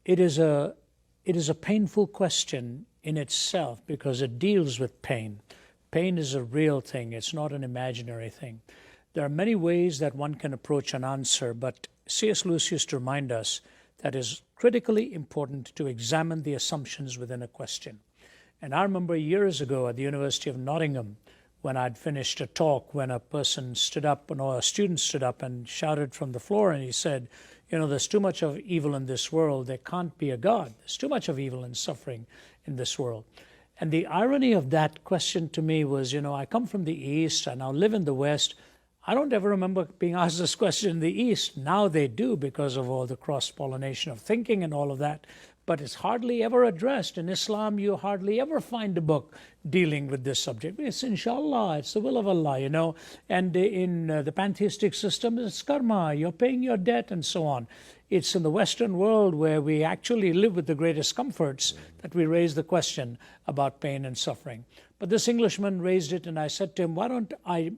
It is a painful question in itself because it deals with pain. Pain is a real thing. It's not an imaginary thing. There are many ways that one can approach an answer, but C.S. Lewis used to remind us that it is critically important to examine the assumptions within a question. And I remember years ago at the University of Nottingham, when I'd finished a talk, when a person stood up, or a student stood up and shouted from the floor, and he said, there's too much of evil in this world. There can't be a God. There's too much of evil and suffering in this world. And the irony of that question to me was, I come from the East, I now live in the West. I don't ever remember being asked this question in the East. Now they do because of all the cross-pollination of thinking and all of that. But it's hardly ever addressed. In Islam, you hardly ever find a book dealing with this subject. It's inshallah, it's the will of Allah, And in the pantheistic system, it's karma, you're paying your debt and so on. It's in the Western world where we actually live with the greatest comforts that we raise the question about pain and suffering. But this Englishman raised it, and I said to him, why don't I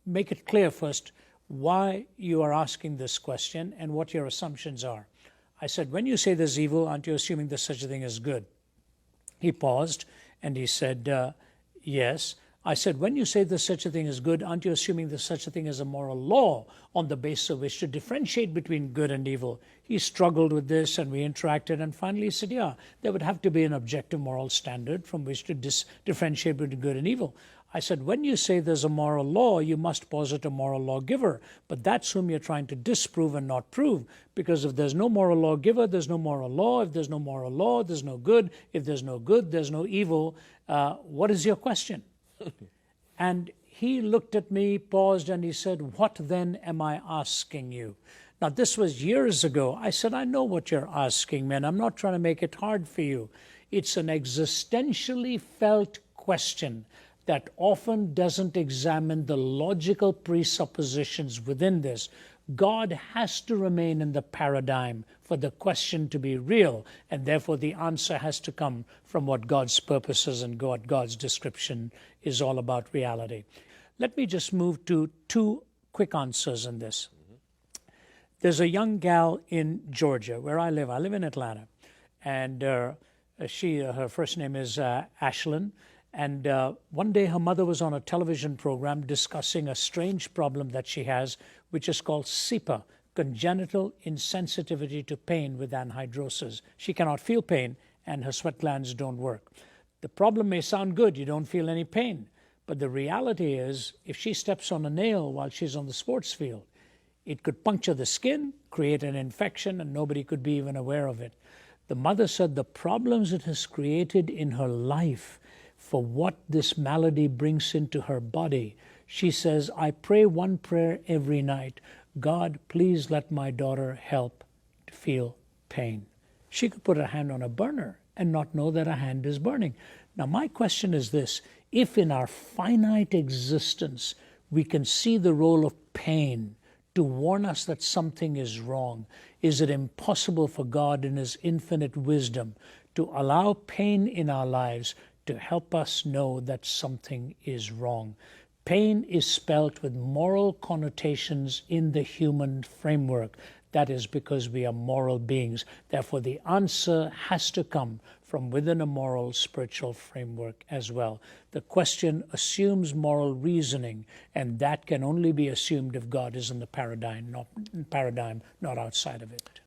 make it clear first why you are asking this question and what your assumptions are. I said, when you say there's evil, aren't you assuming there's such a thing as good? He paused and he said, yes. I said, when you say there's such a thing as good, aren't you assuming there's such a thing as a moral law on the basis of which to differentiate between good and evil? He struggled with this and we interacted, and finally he said, yeah, there would have to be an objective moral standard from which to differentiate between good and evil. I said, when you say there's a moral law, you must posit a moral lawgiver. But that's whom you're trying to disprove and not prove. Because if there's no moral lawgiver, there's no moral law. If there's no moral law, there's no good. If there's no good, there's no evil. What is your question? And he looked at me, paused, and he said, what then am I asking you? Now, this was years ago. I said, I know what you're asking, man. I'm not trying to make it hard for you. It's an existentially felt question that often doesn't examine the logical presuppositions within this. God has to remain in the paradigm for the question to be real, and therefore the answer has to come from what God's purposes and God's description is all about reality. Let me just move to two quick answers in this. There's a young gal in Georgia, where I live. I live in Atlanta, and her first name is Ashlyn. And one day her mother was on a television program discussing a strange problem that she has, which is called CIPA, congenital insensitivity to pain with anhidrosis. She cannot feel pain and her sweat glands don't work. The problem may sound good, you don't feel any pain. But the reality is, if she steps on a nail while she's on the sports field, it could puncture the skin, create an infection, and nobody could be even aware of it. The mother said the problems it has created in her life for what this malady brings into her body. She says, I pray one prayer every night. God, please let my daughter help feel pain. She could put her hand on a burner and not know that her hand is burning. Now, my question is this. If in our finite existence we can see the role of pain to warn us that something is wrong, is it impossible for God in His infinite wisdom to allow pain in our lives to help us know that something is wrong? Pain is spelt with moral connotations in the human framework. That is because we are moral beings. Therefore, the answer has to come from within a moral, spiritual framework as well. The question assumes moral reasoning, and that can only be assumed if God is in the paradigm, not outside of it.